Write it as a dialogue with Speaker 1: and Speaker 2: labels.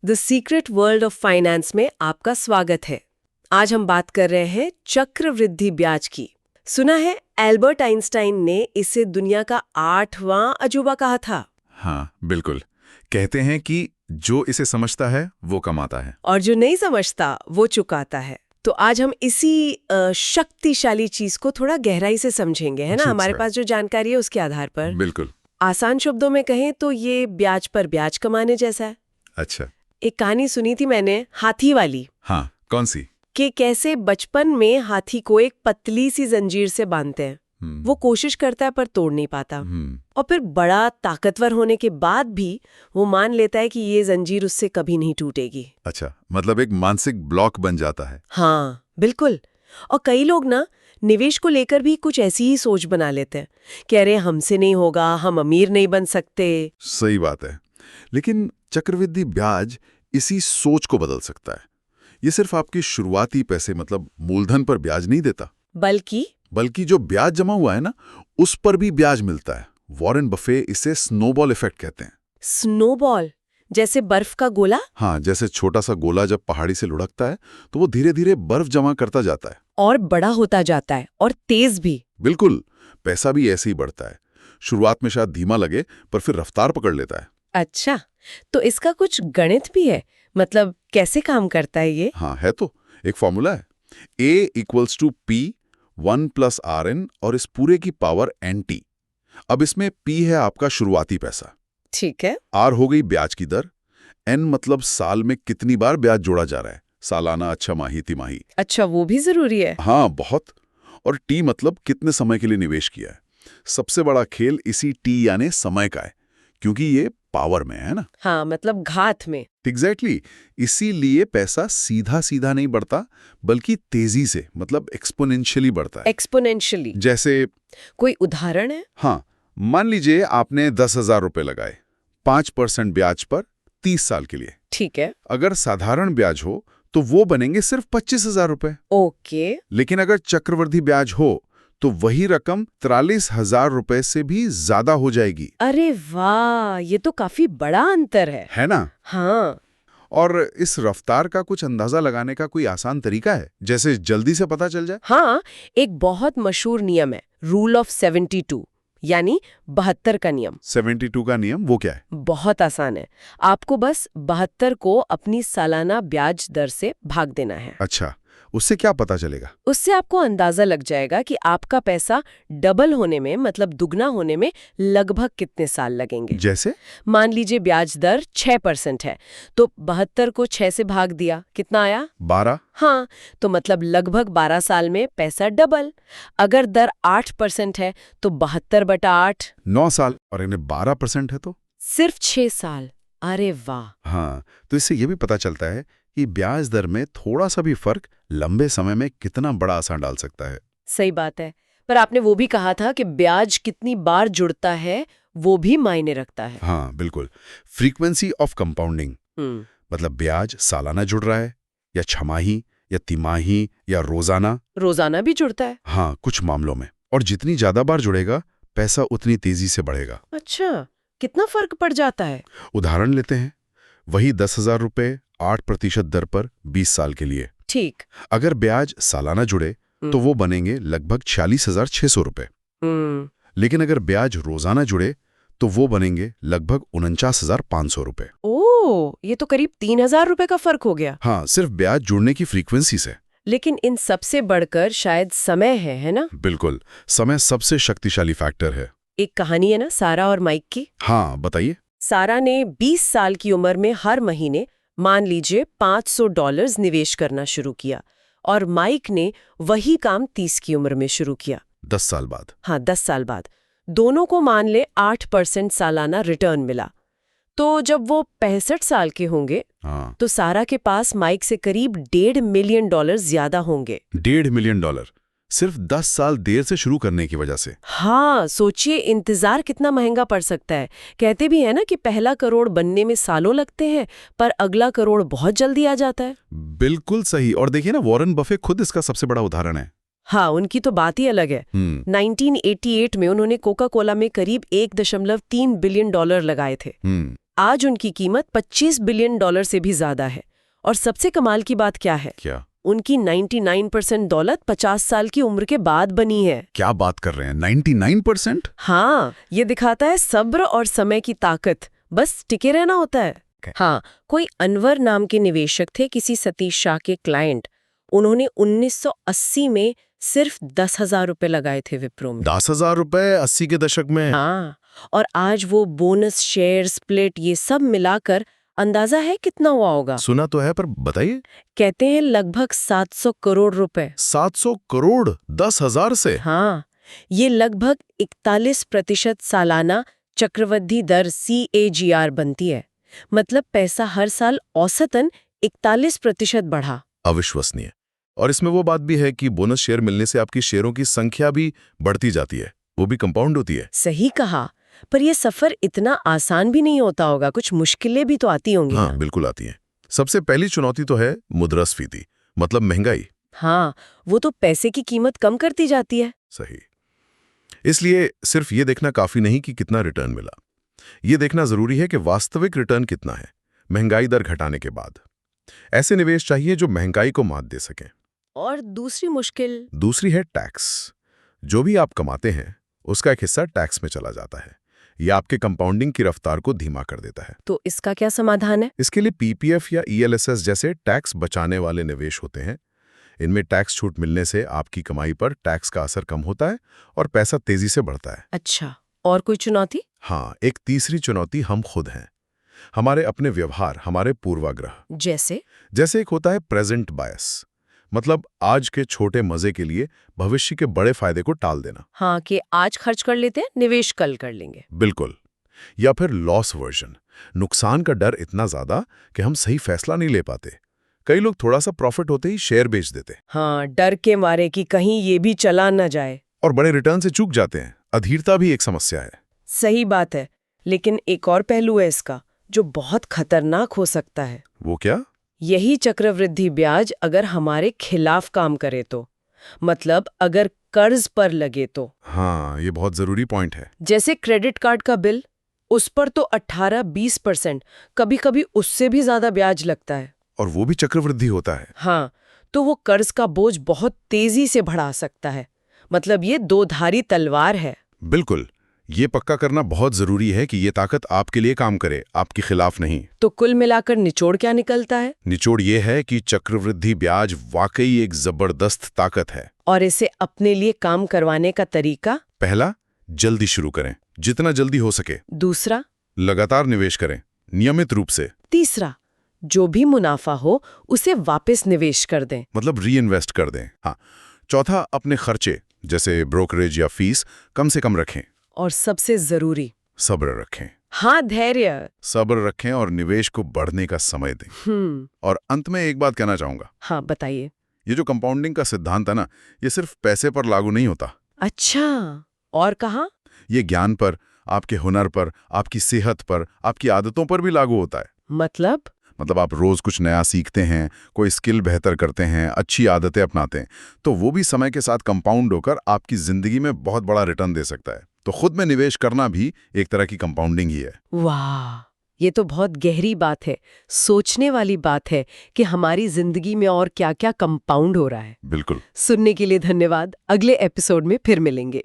Speaker 1: The secret world of finance में आपका स्वागत है। आज हम बात कर रहे हैं चक्रवृद्धि ब्याज की। सुना है एल्बर्ट आइंस्टाइन ने इसे दुनिया का 8वां अजूबा कहा था।
Speaker 2: हाँ, बिल्कुल। कहते हैं कि जो इसे समझता है वो कमाता है
Speaker 1: और जो नहीं समझता वो चुकाता है। तो आज हम इसी शक्तिशाली चीज को थोड़ा गहराई से समझेंगे, है ना।
Speaker 2: ठीक
Speaker 1: हमारे
Speaker 2: है।
Speaker 1: पास जो जानकारी है उसके आधार पर।
Speaker 2: बिल्कुल।
Speaker 1: आसान शब्दों में कहें तो ये ब्याज पर ब्याज कमाने जैसा है।
Speaker 2: अच्छा।
Speaker 1: एक कहानी सुनी थी मैंने, हाथी वाली,
Speaker 2: हाँ, कौन सी?
Speaker 1: कि कैसे बचपन में हाथी को एक पतली सी जंजीर से बांधते हैं। वो कोशिश करता है पर तोड़ नहीं पाता, और फिर बड़ा ताकतवर होने के बाद भी वो मान लेता है कि ये जंजीर उससे कभी नहीं टूटेगी।
Speaker 2: अच्छा, मतलब एक मानसिक ब्लॉक बन जाता है।
Speaker 1: हाँ बिल्कुल। और कई लोग ना निवेश को लेकर भी कुछ ऐसी ही सोच बना लेते हैं कि अरे हमसे नहीं होगा, हम अमीर नहीं बन सकते।
Speaker 2: सही बात है। लेकिन चक्रवृद्धि ब्याज इसी सोच को बदल सकता है। ये सिर्फ आपकी शुरुआती पैसे मतलब मूलधन पर ब्याज नहीं देता,
Speaker 1: बल्कि
Speaker 2: जो ब्याज जमा हुआ है ना, उस पर भी ब्याज मिलता है। वॉरेन बफे इसे स्नोबॉल इफेक्ट कहते हैं।
Speaker 1: स्नोबॉल, जैसे बर्फ का गोला।
Speaker 2: हाँ, जैसे छोटा सा गोला जब पहाड़ी से लुढ़कता है तो वो धीरे धीरे बर्फ जमा करता जाता है
Speaker 1: और बड़ा होता जाता है, और तेज भी।
Speaker 2: बिल्कुल। पैसा भी ऐसे ही बढ़ता है। शुरुआत में शायद धीमा लगे पर फिर रफ्तार पकड़ लेता है।
Speaker 1: अच्छा, तो इसका कुछ गणित भी है? मतलब कैसे काम करता है ये?
Speaker 2: हाँ, है तो। एक फॉर्मूला है, A=P 1 + RN, और इस पूरे की पावर NT। अब इसमें P है आपका शुरुआती पैसा,
Speaker 1: ठीक है।
Speaker 2: R हो गई ब्याज की दर, N मतलब साल में कितनी बार ब्याज जोड़ा जा रहा है, सालाना, अच्छा माही, तिमाही।
Speaker 1: अच्छा, वो भी जरूरी है।
Speaker 2: हाँ, बहुत। और T मतलब कितने समय के लिए निवेश किया है। सबसे बड़ा खेल इसी T यानी समय का है, क्योंकि ये पावर में है ना।
Speaker 1: हाँ, मतलब घात में।
Speaker 2: एग्जैक्टली। इसीलिए पैसा सीधा सीधा नहीं बढ़ता, बल्कि तेजी से, मतलब एक्सपोनेंशियली बढ़ता है।
Speaker 1: एक्सपोनेंशियली?
Speaker 2: जैसे
Speaker 1: कोई उदाहरण है?
Speaker 2: हाँ, मान लीजिए आपने 10,000 रुपए लगाए 5% ब्याज पर 30 साल के लिए।
Speaker 1: ठीक है।
Speaker 2: अगर साधारण ब्याज हो तो वो बनेंगे सिर्फ 25,000 रुपए।
Speaker 1: ओके।
Speaker 2: लेकिन अगर चक्रवृद्धि ब्याज हो तो वही रकम 43,000 रुपए से भी ज्यादा हो जाएगी।
Speaker 1: अरे वाह, ये तो काफी बड़ा अंतर है
Speaker 2: ना।
Speaker 1: हाँ।
Speaker 2: और इस रफ्तार का कुछ अंदाजा लगाने का कोई आसान तरीका है, जैसे जल्दी से पता चल जाए?
Speaker 1: हाँ, एक बहुत मशहूर नियम है, रूल ऑफ 72, यानी 72 का नियम।
Speaker 2: 72 का नियम, वो क्या है?
Speaker 1: बहुत आसान है। आपको बस 72 को अपनी सालाना ब्याज दर से भाग देना है।
Speaker 2: अच्छा, उससे क्या पता चलेगा?
Speaker 1: उससे आपको अंदाजा लग जाएगा कि आपका पैसा डबल होने में, मतलब दुगना होने में लगभग कितने साल लगेंगे।
Speaker 2: जैसे
Speaker 1: मान लीजिए ब्याज दर 6% है, तो 72 को 6 से भाग दिया, कितना आया?
Speaker 2: 12।
Speaker 1: हाँ, तो मतलब लगभग 12 साल में पैसा डबल। अगर दर 8% है तो 72/8,
Speaker 2: 9 साल। और इन्हें 12% है तो
Speaker 1: सिर्फ 6 साल। अरे वाह।
Speaker 2: हाँ, तो इससे ये भी पता चलता है कि ब्याज दर में थोड़ा सा भी फर्क लंबे समय में कितना बड़ा असर डाल सकता है।
Speaker 1: सही बात है। पर आपने वो भी कहा था कि ब्याज कितनी बार जुड़ता है वो भी मायने रखता है।
Speaker 2: हाँ, बिल्कुल। फ्रीक्वेंसी ऑफ कंपाउंडिंग, मतलब ब्याज सालाना जुड़ रहा है या छमाही या तिमाही या रोजाना।
Speaker 1: रोजाना भी जुड़ता है?
Speaker 2: हाँ, कुछ मामलों में। और जितनी ज्यादा बार जुड़ेगा पैसा उतनी तेजी से बढ़ेगा।
Speaker 1: अच्छा, कितना फर्क पड़ जाता है?
Speaker 2: उदाहरण लेते हैं, वही 10,000 रुपए 8% दर पर 20 साल के लिए।
Speaker 1: ठीक।
Speaker 2: अगर ब्याज सालाना जुड़े तो वो बनेंगे लगभग 46,600 रुपए। लेकिन अगर ब्याज रोजाना जुड़े तो वो बनेंगे लगभग 49,500 रुपए।
Speaker 1: ओह, ये तो करीब 3,000 रुपए का फर्क हो गया।
Speaker 2: हाँ, सिर्फ ब्याज जुड़ने की फ्रीक्वेंसी से।
Speaker 1: लेकिन इन सबसे बढ़कर शायद समय है ना?
Speaker 2: बिल्कुल, समय सबसे शक्तिशाली फैक्टर है।
Speaker 1: एक कहानी है ना, सारा और माइक की।
Speaker 2: हाँ, बताइए।
Speaker 1: सारा ने 20 साल की उम्र में हर महीने मान लीजिए $500 निवेश करना शुरू किया, और माइक ने वही काम 30 की उम्र में शुरू किया।
Speaker 2: 10 साल बाद?
Speaker 1: हाँ, 10 साल बाद। दोनों को मान ले 8% सालाना रिटर्न मिला। तो जब वो 65 साल के होंगे तो सारा के पास माइक से करीब $1.5 मिलियन ज्यादा होंगे।
Speaker 2: $1.5 मिलियन सिर्फ 10 साल देर से शुरू करने की वजह से।
Speaker 1: हाँ, सोचिए इंतजार कितना महंगा पड़ सकता है। कहते भी है ना कि पहला करोड़ बनने में सालों लगते हैं, पर अगला करोड़ बहुत जल्दी आ जाता है।
Speaker 2: बिल्कुल सही। और देखिए ना, वॉरेन बफे खुद इसका सबसे बड़ा उदाहरण है।
Speaker 1: हाँ, उनकी तो बात ही अलग है। 1988 में उन्होंने कोका कोला में करीब $1.3 बिलियन लगाए थे। आज उनकी कीमत $25 बिलियन से भी ज्यादा है। और सबसे कमाल की बात क्या है?
Speaker 2: क्या?
Speaker 1: उनकी 99% दौलत 50 साल की उम्र के बाद बनी है।
Speaker 2: क्या बात कर रहे हैं, 99%?
Speaker 1: हाँ, ये दिखाता है सब्र और समय की ताकत, बस टिके रहना होता है। हाँ, कोई अनवर नाम के निवेशक थे, किसी सतीश शाह के क्लाइंट। उन्होंने 1980 में सिर्फ 10,000 रुपए लगाए थे विप्रो में।
Speaker 2: 10,000 रुपए 80 के दशक में?
Speaker 1: हाँ, और आज वो बोनस, शेयर, स्प्लिट ये सब मिलाकर अंदाजा है कितना हुआ होगा?
Speaker 2: सुना तो है, पर बताइए।
Speaker 1: कहते हैं लगभग 700 करोड़ रुपए।
Speaker 2: 700 करोड़ 10,000 से?
Speaker 1: हाँ, ये लगभग 41% सालाना चक्रवृद्धि दर CAGR बनती है। मतलब पैसा हर साल औसतन 41% बढ़ा।
Speaker 2: अविश्वसनीय। और इसमें वो बात भी है कि बोनस शेयर मिलने से आपकी शेयरों की संख्या भी बढ़ती जाती है, वो भी कंपाउंड होती है।
Speaker 1: सही कहा, पर यह सफर इतना आसान भी नहीं होता होगा, कुछ मुश्किलें भी तो आती होंगी।
Speaker 2: हाँ, बिल्कुल आती हैं। सबसे पहली चुनौती तो है मुद्रास्फीति, मतलब महंगाई।
Speaker 1: हाँ, वो तो पैसे की कीमत कम करती जाती है।
Speaker 2: सही। इसलिए सिर्फ ये देखना काफी नहीं कि कितना रिटर्न मिला, ये देखना जरूरी है कि वास्तविक रिटर्न कितना है महंगाई दर घटाने के बाद। ऐसे निवेश चाहिए जो महंगाई को मात दे सकें।
Speaker 1: और दूसरी
Speaker 2: है टैक्स। जो भी आप कमाते हैं उसका एक हिस्सा टैक्स में चला जाता है। यह आपके कंपाउंडिंग की रफ्तार को धीमा कर देता है।
Speaker 1: तो इसका क्या समाधान है?
Speaker 2: इसके लिए PPF या ELSS जैसे टैक्स बचाने वाले निवेश होते हैं। इनमें टैक्स छूट मिलने से आपकी कमाई पर टैक्स का असर कम होता है और पैसा तेजी से बढ़ता है।
Speaker 1: अच्छा, और कोई चुनौती?
Speaker 2: हाँ, एक तीसरी चुनौती हम खुद हैं, हमारे अपने व्यवहार, हमारे पूर्वाग्रह। जैसे एक होता है प्रेजेंट बायस, मतलब आज के छोटे मजे के लिए भविष्य के बड़े फायदे को टाल देना।
Speaker 1: हाँ, कि आज खर्च कर लेते हैं, निवेश कल कर लेंगे।
Speaker 2: बिल्कुल। या फिर लॉस वर्जन, नुकसान का डर इतना ज्यादा कि हम सही फैसला नहीं ले पाते। कई लोग थोड़ा सा प्रॉफिट होते ही शेयर बेच देते।
Speaker 1: हाँ, डर के मारे कि कहीं ये भी चला न जाए।
Speaker 2: और बड़े रिटर्न से चूक जाते हैं। अधीरता भी एक समस्या है।
Speaker 1: सही बात है, लेकिन एक और पहलू है इसका जो बहुत खतरनाक हो सकता है।
Speaker 2: वो क्या?
Speaker 1: यही चक्रवृद्धि ब्याज अगर हमारे खिलाफ काम करे तो, मतलब अगर कर्ज पर लगे तो।
Speaker 2: हाँ, ये बहुत जरूरी पॉइंट है।
Speaker 1: जैसे क्रेडिट कार्ड का बिल, उस पर तो 18-20%, कभी-कभी उससे भी ज्यादा ब्याज लगता है।
Speaker 2: और वो भी चक्रवृद्धि होता है।
Speaker 1: हाँ, तो वो कर्ज का बोझ बहुत तेजी से बढ़ा सकता है। मतलब ये दो-धारी तलवार है।
Speaker 2: बिल्कुल, ये पक्का करना बहुत जरूरी है कि ये ताकत आपके लिए काम करे, आपके खिलाफ नहीं।
Speaker 1: तो कुल मिलाकर निचोड़ क्या निकलता है?
Speaker 2: निचोड़ ये है कि चक्रवृद्धि ब्याज वाकई एक जबरदस्त ताकत है।
Speaker 1: और इसे अपने लिए काम करवाने का तरीका?
Speaker 2: पहला, जल्दी शुरू करें, जितना जल्दी हो सके।
Speaker 1: दूसरा,
Speaker 2: लगातार निवेश करें, नियमित रूप से।
Speaker 1: तीसरा, जो भी मुनाफा हो उसे वापस निवेश कर दें,
Speaker 2: मतलब री इन्वेस्ट कर दें। हाँ। चौथा, अपने खर्चे जैसे ब्रोकरेज या फीस कम से कम रखें।
Speaker 1: और सबसे जरूरी,
Speaker 2: सब्र रखें।
Speaker 1: हाँ, धैर्य।
Speaker 2: सब्र रखें और निवेश को बढ़ने का समय दें। और अंत में एक बात कहना चाहूंगा।
Speaker 1: हाँ, बताइए।
Speaker 2: ये जो कंपाउंडिंग का सिद्धांत है ना, ये सिर्फ पैसे पर लागू नहीं होता।
Speaker 1: अच्छा, और कहाँ?
Speaker 2: ये ज्ञान पर, आपके हुनर पर, आपकी सेहत पर, आपकी आदतों पर भी लागू होता है।
Speaker 1: मतलब
Speaker 2: आप रोज कुछ नया सीखते हैं, कोई स्किल बेहतर करते हैं, अच्छी आदतें अपनाते हैं, तो वो भी समय के साथ कंपाउंड होकर आपकी जिंदगी में बहुत बड़ा रिटर्न दे सकता है। तो खुद में निवेश करना भी एक तरह की कंपाउंडिंग ही है।
Speaker 1: वाह, ये तो बहुत गहरी बात है, सोचने वाली बात है कि हमारी जिंदगी में और क्या क्या कंपाउंड हो रहा है।
Speaker 2: बिल्कुल।
Speaker 1: सुनने के लिए धन्यवाद। अगले एपिसोड में फिर मिलेंगे।